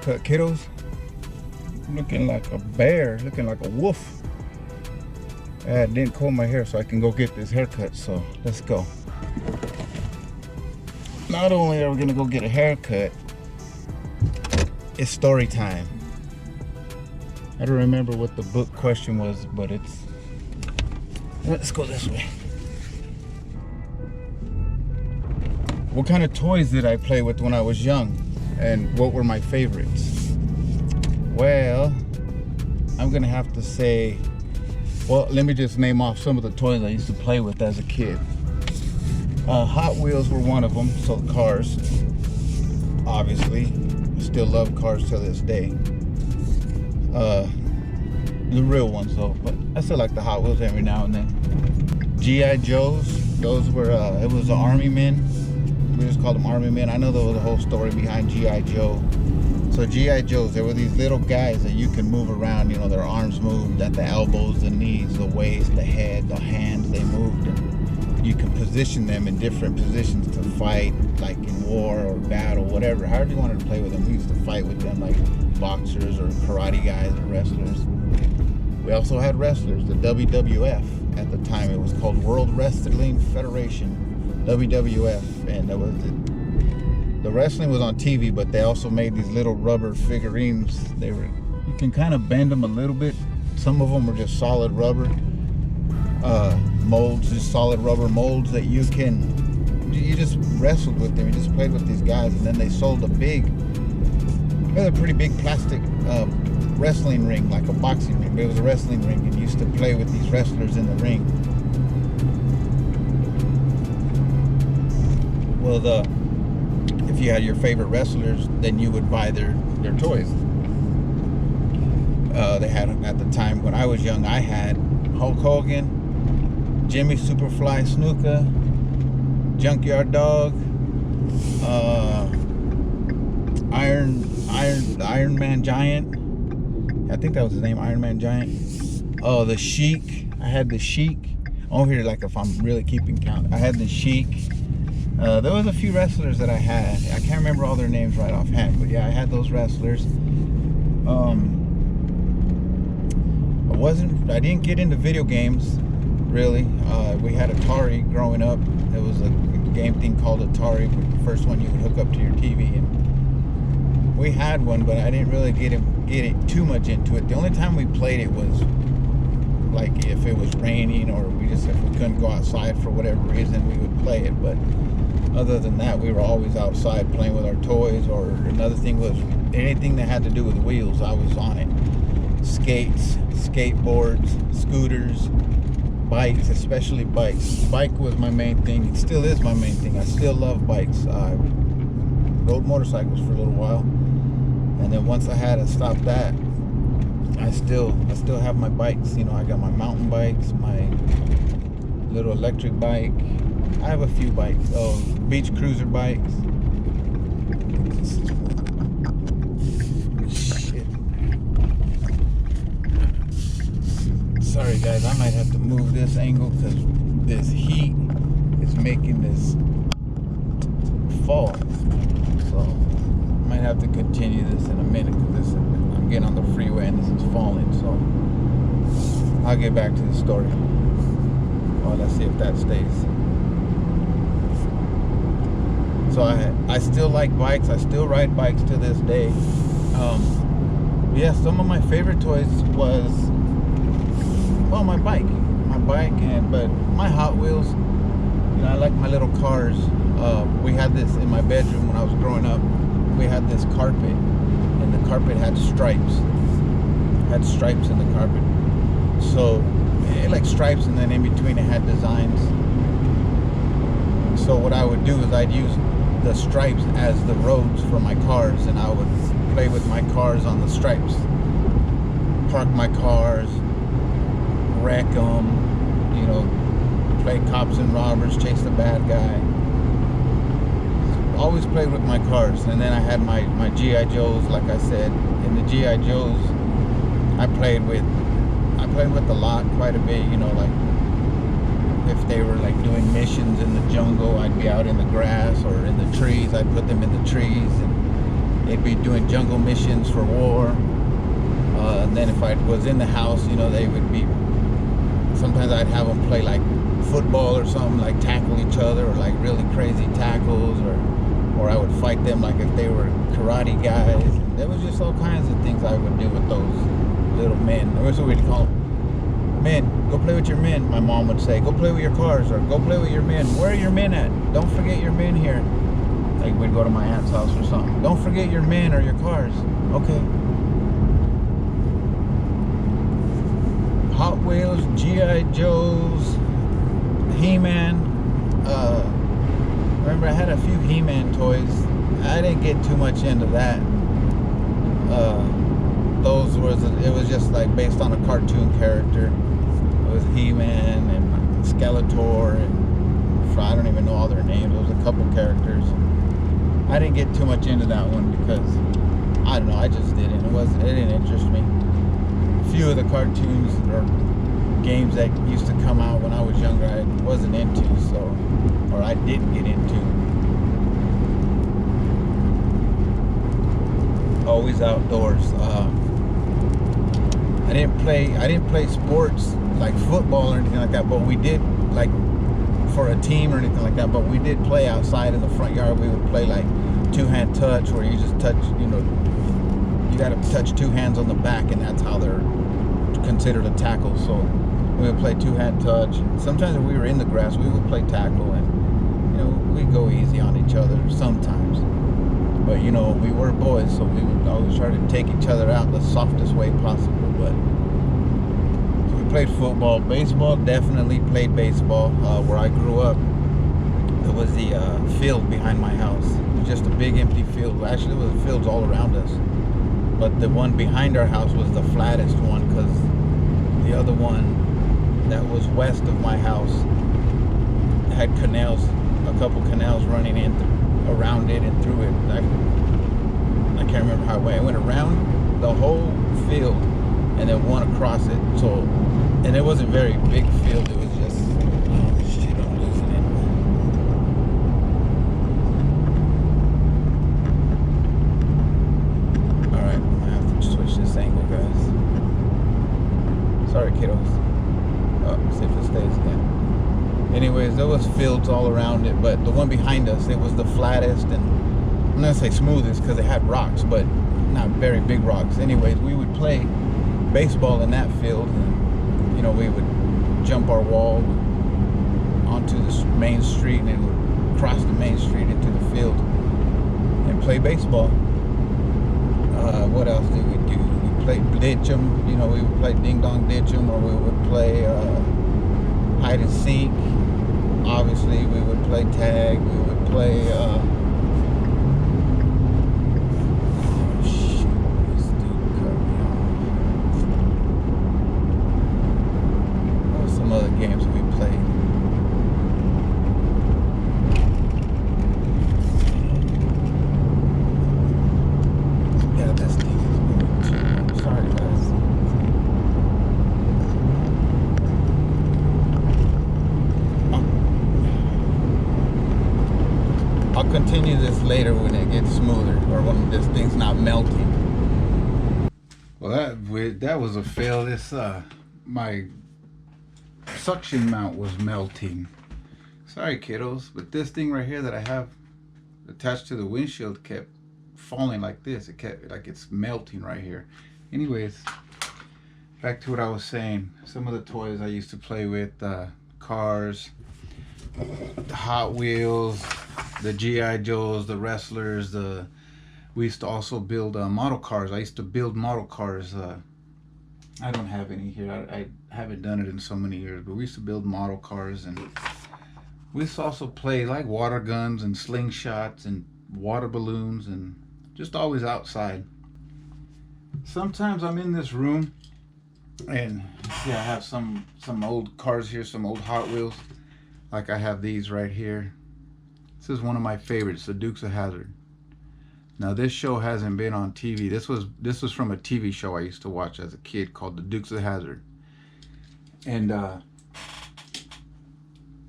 haircut, kiddos. Looking like a bear, looking like a wolf. I didn't comb my hair so I can go get this haircut, so let's go. Not only are we gonna go get a haircut, it's story time. I don't remember what the book question was, but let's go this way. What kind of toys did I play with when I was young? And what were my favorites? Well, I'm gonna have to say, well, let me just name off some of the toys I used to play with as a kid. Hot Wheels were one of them, so cars, obviously. I still love cars to this day. The real ones though, but I still like the Hot Wheels every now and then. G.I. Joes, those were, it was the Army Men. We just called them Army Men. I know there was a whole story behind G.I. Joe. So G.I. Joes, they were these little guys that you can move around, you know, their arms moved at the elbows, the knees, the waist, the head, the hands, they moved. And you can position them in different positions to fight, like in war or battle, whatever. However you wanted to play with them, we used to fight with them like boxers or karate guys or wrestlers. We also had wrestlers, the WWF. At the time, it was called World Wrestling Federation, WWF, and that was it. The wrestling was on TV, but they also made these little rubber figurines. You can kind of bend them a little bit. Some of them were just solid rubber molds, just solid rubber molds that you just wrestled with them. You just played with these guys, and then they sold a pretty big plastic wrestling ring, like a boxing ring, but it was a wrestling ring, and you used to play with these wrestlers in the ring. Well, if you had your favorite wrestlers, then you would buy their toys. They had, at the time when I was young, I had Hulk Hogan, Jimmy Superfly Snuka, Junkyard Dog, Iron Man Giant. I think that was his name, Iron Man Giant. Oh, the Sheik. I had the Sheik. Over here, like if I'm really keeping count, I had the Sheik. There was a few wrestlers that I had. I can't remember all their names right offhand, but yeah, I had those wrestlers. I didn't get into video games, really. We had Atari growing up. There was a game thing called Atari, the first one you would hook up to your TV, and we had one, but I didn't really get it too much into it. The only time we played it was like if it was raining, or if we couldn't go outside for whatever reason, we would play it. But other than that, we were always outside playing with our toys. Or another thing was anything that had to do with wheels, I was on it. Skates, skateboards, scooters, bikes, especially bikes. Bike was my main thing. It still is my main thing. I still love bikes. I rode motorcycles for a little while, and then once I had to stop that, I still have my bikes. You know, I got my mountain bikes, my little electric bike. I have a few bikes. Oh, beach cruiser bikes. Shit. Sorry guys, I might have to move this angle because this heat is making this fall. So I might have to continue this in a minute because I'm getting on the freeway and this is falling. So I'll get back to the story. Well, let's see if that stays. So I still like bikes. I still ride bikes to this day. Yeah, some of my favorite toys was, well, my bike, but my Hot Wheels. You know, I like my little cars. We had this in my bedroom when I was growing up. We had this carpet, and the carpet had stripes. Had stripes in the carpet. So it like stripes, and then in between it had designs. So what I would do is I'd use the stripes as the roads for my cars, and I would play with my cars on the stripes. Park my cars, wreck them, you know, play cops and robbers, chase the bad guy. Always played with my cars. And then I had my G.I. Joes, like I said. And the G.I. Joes I played with a lot, quite a bit, you know, like if they were like doing missions in the jungle, I'd be out in the grass, or in the trees, I'd put them in the trees, and they'd be doing jungle missions for war. And then if I was in the house, you know, they would be, sometimes I'd have them play like football or something, like tackle each other, or like really crazy tackles, or I would fight them like if they were karate guys. There was just all kinds of things I would do with those little men. That's what we'd call them. Men, go play with your men. My mom would say, go play with your cars, or go play with your men. Where are your men at? Don't forget your men here. Like we'd go to my aunt's house or something. Don't forget your men or your cars. Okay. Hot Wheels, G.I. Joes, He-Man. Remember I had a few He-Man toys. I didn't get too much into that. It was just like based on a cartoon character. It was He-Man and Skeletor and I don't even know all their names. There was a couple characters. I didn't get too much into that one because I don't know. I just didn't. It didn't interest me. A few of the cartoons or games that used to come out when I was younger, I wasn't into, or I didn't get into. Always outdoors. I didn't play sports like football or anything like that, but we did, like for a team or anything like that, but we did play outside in the front yard. We would play like two-hand touch, where you just touch, you know, you got to touch two hands on the back, and that's how they're considered a tackle. So we would play two-hand touch. Sometimes if we were in the grass, we would play tackle, and you know, we'd go easy on each other sometimes. But you know, we were boys, so we would always try to take each other out the softest way possible. But so we played football, baseball. Definitely played baseball. Where I grew up, it was the field behind my house. It was just a big empty field. Actually, there was fields all around us, but the one behind our house was the flattest one, because the other one that was west of my house had canals, a couple canals running in around it and through it. I can't remember how it went. It went around the whole field and then one across it. So, and it wasn't a very big field. It was just, oh shit, I'm losing it. All right, I'm gonna have to switch this angle, guys. Sorry, kiddos. Oh, see if it stays again. Anyways, there was fields all around it, but the one behind us, it was the flattest, and I'm not gonna say smoothest because it had rocks, but not very big rocks. Anyways, we would play baseball in that field, and you know, we would jump our wall onto the main street and then cross the main street into the field and play baseball. What else did we do? We played ditch 'em. You know, we would play ding dong ditch 'em, or we would play hide and seek. Obviously, we would play tag. We would play. Oh shit! This dude cut me off. What were some other games we played? Yeah, this thing is moving. Sorry, guys. I'll continue this later when it gets smoother, or when this thing's not melting. Well, that was a fail. This my suction mount was melting. Sorry, kiddos, but this thing right here that I have attached to the windshield kept falling like this. It kept like it's melting right here. Anyways, back to what I was saying. Some of the toys I used to play with, cars, the Hot Wheels, the G.I. Joes, the wrestlers. We used to also build model cars. I used to build model cars. I don't have any here. I haven't done it in so many years, but we used to build model cars, and we used to also play like water guns and slingshots and water balloons, and just always outside. Sometimes I'm in this room, and see, I have some old cars here, some old Hot Wheels. Like I have these right here. This is one of my favorites, the Dukes of Hazzard. Now this show hasn't been on TV. This was from a TV show I used to watch as a kid called the Dukes of Hazzard. And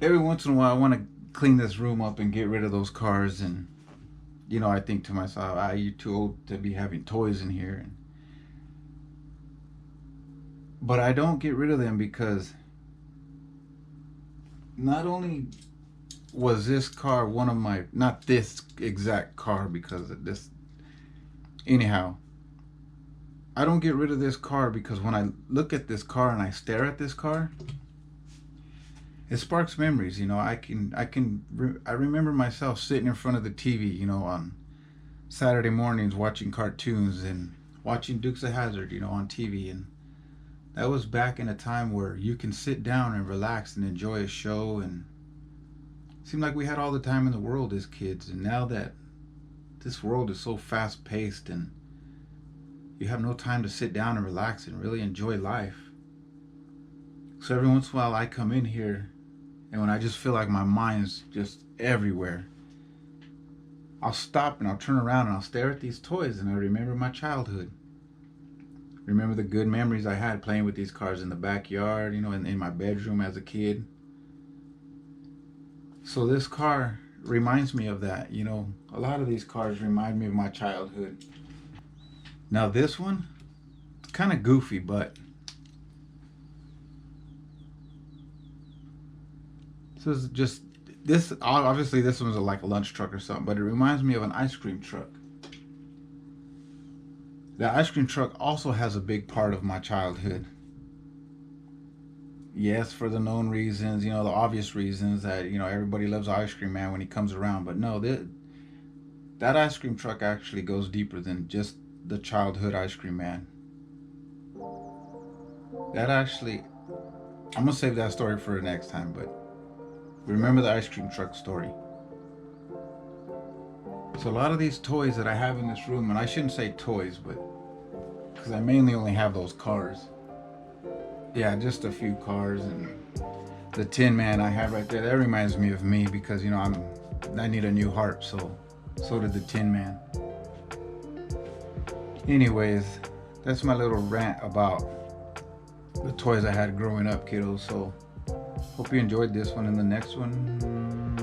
every once in a while I want to clean this room up and get rid of those cars and I think to myself, you're too old to be having toys in here. But I don't get rid of them because not only was this car one of my, not this exact car because of this, anyhow, I don't get rid of this car because when I look at this car and I stare at this car, it sparks memories. I remember myself sitting in front of the TV, on Saturday mornings watching cartoons and watching Dukes of Hazzard, on TV. And that was back in a time where you can sit down and relax and enjoy a show, and it seemed like we had all the time in the world as kids. And now that this world is so fast paced and you have no time to sit down and relax and really enjoy life. So every once in a while I come in here, and when I just feel like my mind's just everywhere, I'll stop and I'll turn around and I'll stare at these toys, and I remember my childhood. Remember the good memories I had playing with these cars in the backyard, in my bedroom as a kid. So this car reminds me of that. A lot of these cars remind me of my childhood. Now this one, it's kind of goofy, but this obviously this one's like a lunch truck or something, but it reminds me of an ice cream truck. The ice cream truck also has a big part of my childhood. Yes, for the known reasons, the obvious reasons that, everybody loves Ice Cream Man when he comes around. But no, that ice cream truck actually goes deeper than just the childhood Ice Cream Man. That actually, I'm going to save that story for the next time, but remember the ice cream truck story. So a lot of these toys that I have in this room, and I shouldn't say toys, but because I mainly only have those cars. Yeah, just a few cars, and the Tin Man I have right there, that reminds me of me because I need a new heart, so did the Tin Man. Anyways, that's my little rant about the toys I had growing up, kiddos. So hope you enjoyed this one. And the next one,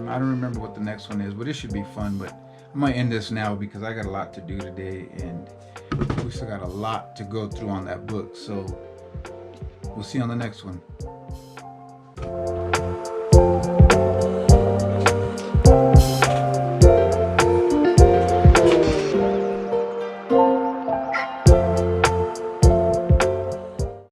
I don't remember what the next one is, but it should be fun. But I might end this now because I got a lot to do today, and we still got a lot to go through on that book. So we'll see you on the next one.